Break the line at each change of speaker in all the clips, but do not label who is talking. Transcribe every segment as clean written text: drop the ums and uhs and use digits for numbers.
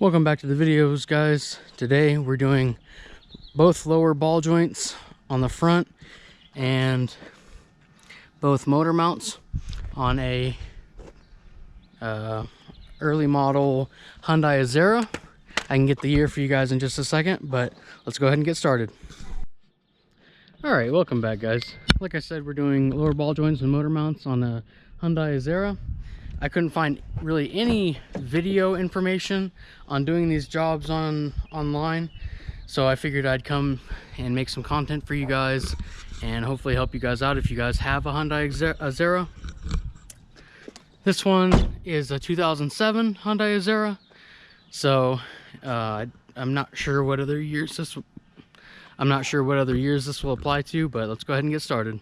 Welcome back to the videos, guys. Today we're doing both lower ball joints on the front and both motor mounts on a early model Hyundai Azera. I can get the year for you guys in just a second, but let's go ahead and get started. All right, welcome back, guys. Like I said, we're doing lower ball joints and motor mounts on a Hyundai Azera. I couldn't find really any video information on doing these jobs online, so I figured I'd come and make some content for you guys and hopefully help you guys out if you guys have a Hyundai Azera. This one is a 2007 Hyundai Azera, so I'm not sure what other years this will apply to, but let's go ahead and get started.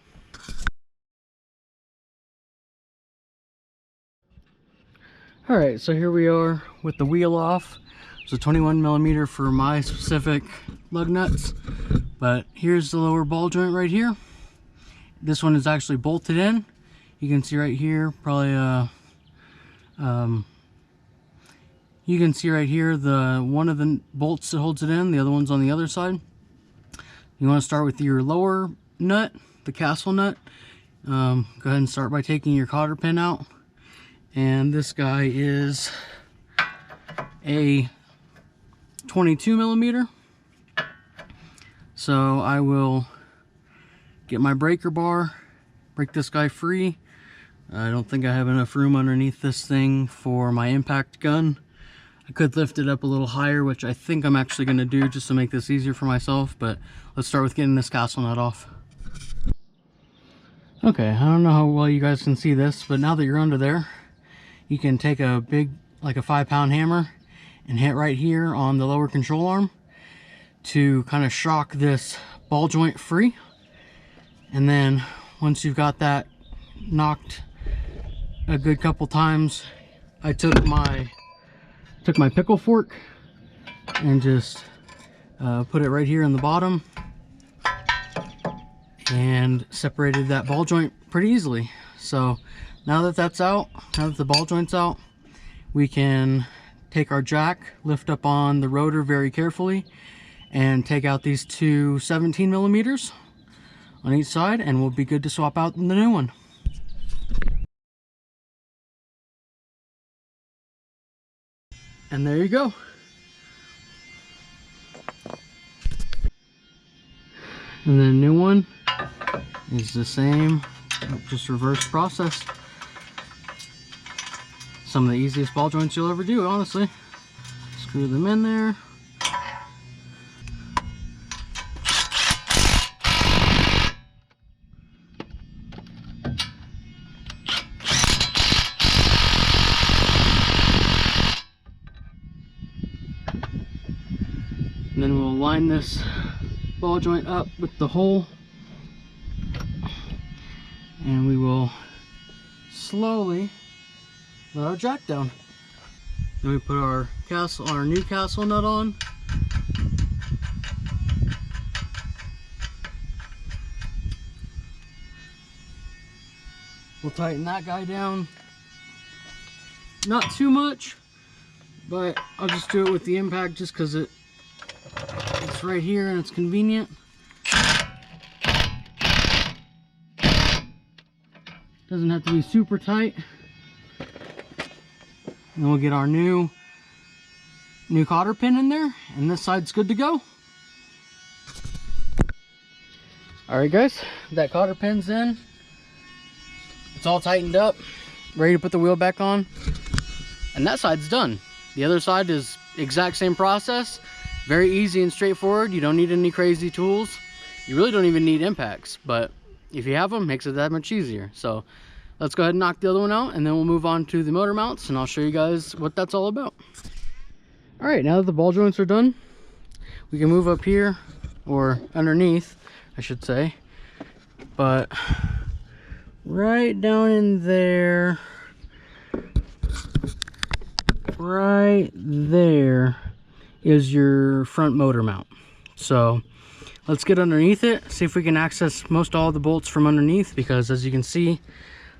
All right, so here we are with the wheel off. It's a 21mm for my specific lug nuts, but here's the lower ball joint right here. This one is actually bolted in. You can see right here, probably you can see right here the one of the bolts that holds it in, the other one's on the other side. You want to start with your lower nut, the castle nut. Go ahead and start by taking your cotter pin out. And this guy is a 22mm. So I will get my breaker bar, break this guy free. I don't think I have enough room underneath this thing for my impact gun. I could lift it up a little higher, which I think I'm actually going to do just to make this easier for myself, but let's start with getting this castle nut off. Okay, I don't know how well you guys can see this, but now that you're under there, you can take a big, like a 5-pound hammer and hit right here on the lower control arm to kind of shock this ball joint free. And then once you've got that knocked a good couple times, I took my pickle fork and just put it right here in the bottom and separated that ball joint pretty easily. So now that that's out, now that the ball joint's out, we can take our jack, lift up on the rotor very carefully, and take out these two 17mm on each side, and we'll be good to swap out the new one. And there you go. And the new one is the same, just reverse process. Some of the easiest ball joints you'll ever do, honestly. Screw them in there. And then we'll line this ball joint up with the hole, and we will slowly let our jack down. Then we put our new castle nut on. We'll tighten that guy down. Not too much, but I'll just do it with the impact just because it's right here and it's convenient. Doesn't have to be super tight. And we'll get our new cotter pin in there, and this side's good to go. All right, guys, that cotter pin's in. It's all tightened up, ready to put the wheel back on, and that side's done. The other side is exact same process. Very easy and straightforward. You don't need any crazy tools. You really don't even need impacts, but if you have them, it makes it that much easier. So let's go ahead and knock the other one out, and then we'll move on to the motor mounts, and I'll show you guys what that's all about. All right, now that the ball joints are done, we can move up here, or underneath, I should say. But right down in there, right there is your front motor mount. So let's get underneath it, see if we can access most all the bolts from underneath, because as you can see,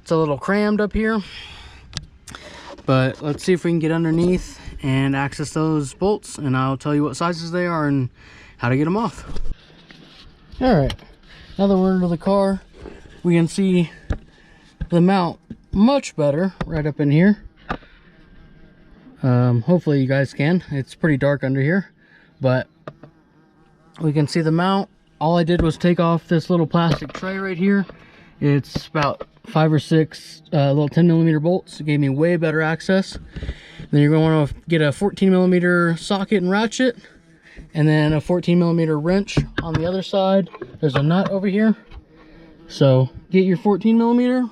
it's a little crammed up here. But let's see if we can get underneath and access those bolts, and I'll tell you what sizes they are and how to get them off. All right, now that we're into the car, we can see the mount much better right up in here. Hopefully you guys can. It's pretty dark under here, but we can see the mount. All I did was take off this little plastic tray right here. It's about 5 or 6 little 10mm bolts. It gave me way better access. Then you're going to want to get a 14mm socket and ratchet, and then a 14mm wrench on the other side. There's a nut over here. So get your 14mm.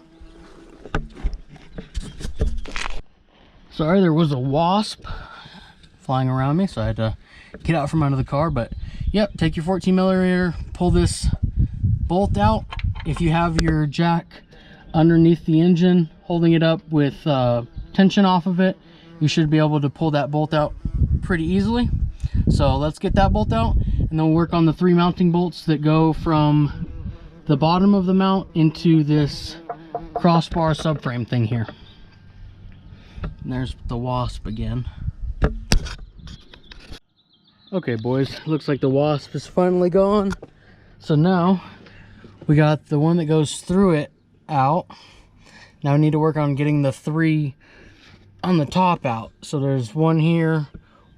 Sorry, there was a wasp flying around me, so I had to get out from under the car. But yep, take your 14mm, pull this bolt out. If you have your jack underneath the engine holding it up with tension off of it, you should be able to pull that bolt out pretty easily. So let's get that bolt out, and then we'll work on the 3 mounting bolts that go from the bottom of the mount into this crossbar subframe thing here. And there's the wasp again. Okay boys, looks like the wasp is finally gone. So now we got the one that goes through it out. Now we need to work on getting the 3 on the top out. So there's one here,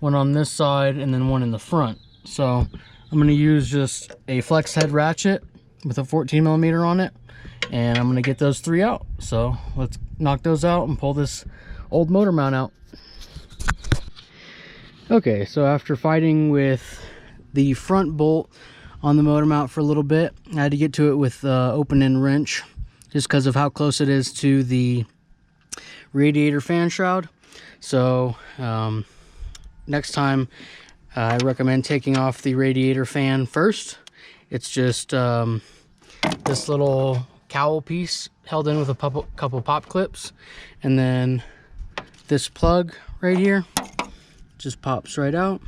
one on this side, and then one in the front. So I'm going to use just a flex head ratchet with a 14mm on it, and I'm going to get those 3 out. So let's knock those out and pull this old motor mount out. Okay, so after fighting with the front bolt on the motor mount for a little bit, I had to get to it with open end wrench just because of how close it is to the radiator fan shroud. So next time I recommend taking off the radiator fan first. It's just this little cowl piece held in with a couple pop clips, and then this plug right here just pops right out,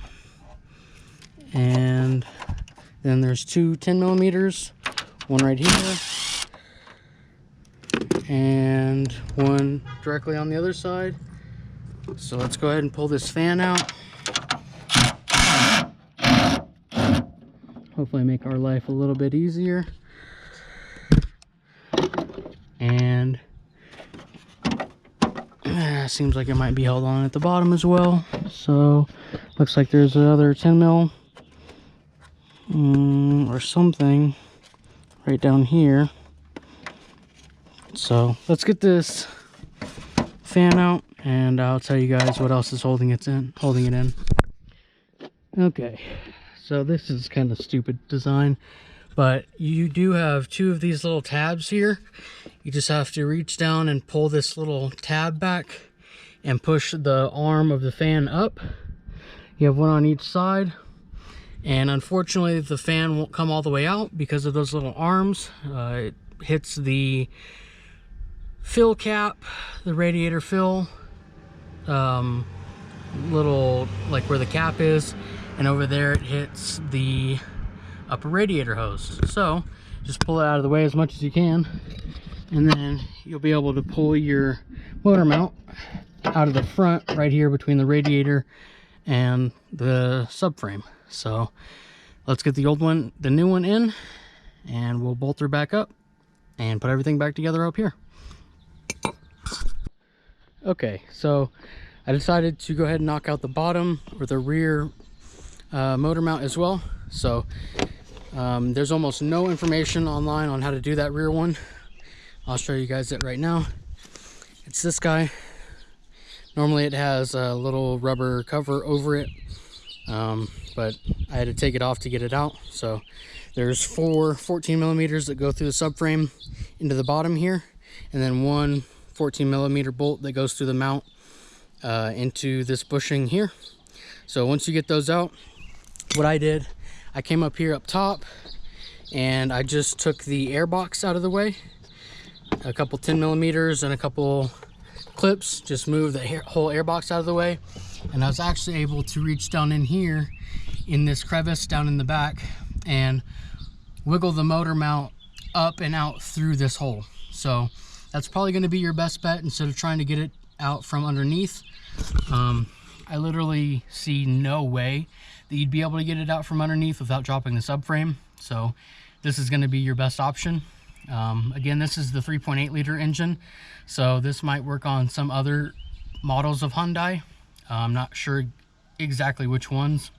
and then there's 2 10mm, one right here and one directly on the other side. So let's go ahead and pull this fan out. Hopefully make our life a little bit easier. And seems like it might be held on at the bottom as well. So looks like there's another 10mm or something right down here. So let's get this fan out, and I'll tell you guys what else is holding it in. Okay, so this is kind of stupid design, but you do have 2 of these little tabs here. You just have to reach down and pull this little tab back and push the arm of the fan up. You have one on each side, and unfortunately the fan won't come all the way out because of those little arms. It hits the fill cap, the radiator fill, little, like where the cap is, and over there it hits the upper radiator hose. So just pull it out of the way as much as you can, and then you'll be able to pull your motor mount out of the front right here between the radiator and the subframe. So let's get the new one in, and we'll bolt her back up and put everything back together up here. Okay, so I decided to go ahead and knock out the bottom or the rear motor mount as well. So there's almost no information online on how to do that rear one. I'll show you guys it right now. It's this guy. Normally it has a little rubber cover over it, but I had to take it off to get it out. So there's 4 14mm that go through the subframe into the bottom here, and then 1 14mm bolt that goes through the mount into this bushing here. So once you get those out, what I did, I came up here up top and I just took the air box out of the way, a couple 10mm and a couple clips, just moved the whole air box out of the way, and I was actually able to reach down in here in this crevice down in the back and wiggle the motor mount up and out through this hole. So that's probably going to be your best bet instead of trying to get it out from underneath. I literally see no way that you'd be able to get it out from underneath without dropping the subframe. So this is going to be your best option. Again, this is the 3.8 liter engine, so this might work on some other models of Hyundai. I'm not sure exactly which ones,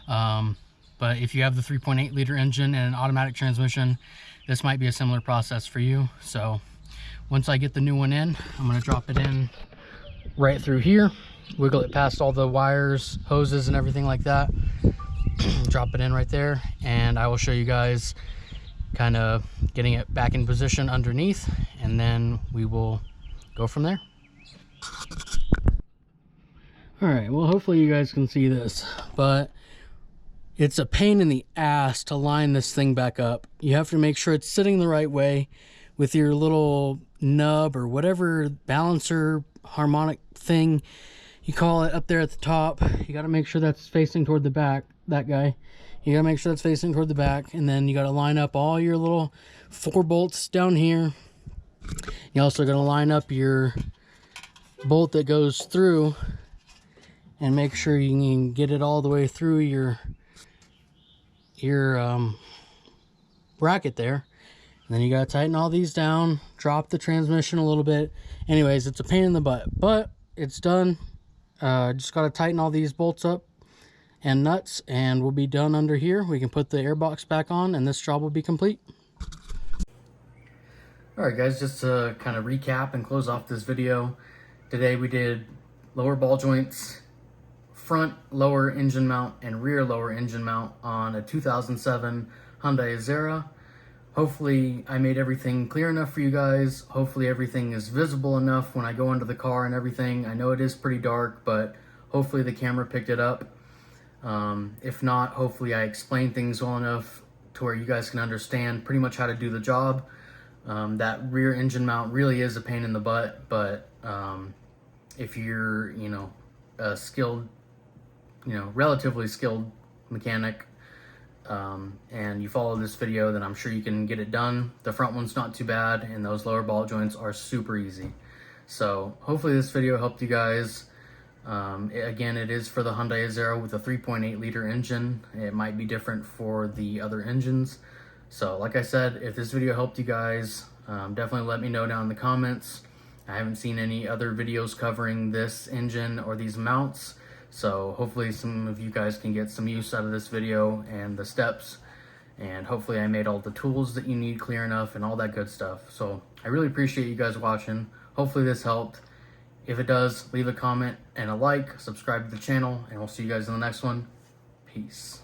but if you have the 3.8 liter engine and an automatic transmission, this might be a similar process for you. So once I get the new one in, I'm going to drop it in right through here, wiggle it past all the wires, hoses, and everything like that. Drop it in right there, and I will show you guys kind of getting it back in position underneath, and then we will go from there. All right, well, hopefully you guys can see this, but it's a pain in the ass to line this thing back up. You have to make sure it's sitting the right way with your little nub or whatever balancer harmonic thing you call it up there at the top. You got to make sure that's facing toward the back, that guy. You gotta make sure that's facing toward the back, and then you gotta line up all your little 4 bolts down here. You also gotta line up your bolt that goes through and make sure you can get it all the way through your bracket there. And then you gotta tighten all these down, drop the transmission a little bit. Anyways, it's a pain in the butt, but it's done. Just gotta tighten all these bolts up and nuts, and we'll be done under here. We can put the airbox back on, and this job will be complete. All right, guys, just to kind of recap and close off this video. Today we did lower ball joints, front lower engine mount, and rear lower engine mount on a 2007 Hyundai Azera. Hopefully I made everything clear enough for you guys. Hopefully everything is visible enough when I go into the car and everything. I know it is pretty dark, but hopefully the camera picked it up. If not, hopefully I explained things well enough to where you guys can understand pretty much how to do the job. That rear engine mount really is a pain in the butt, but if you're, a skilled, relatively skilled mechanic, and you follow this video, then I'm sure you can get it done. The front one's not too bad, and those lower ball joints are super easy. So hopefully this video helped you guys. Again, it is for the Hyundai Azera with a 3.8 liter engine. It might be different for the other engines. So like I said, if this video helped you guys, definitely let me know down in the comments. I haven't seen any other videos covering this engine or these mounts, so hopefully some of you guys can get some use out of this video and the steps, and hopefully I made all the tools that you need clear enough and all that good stuff. So I really appreciate you guys watching. Hopefully this helped. If it does, leave a comment and a like, subscribe to the channel, and we'll see you guys in the next one. Peace.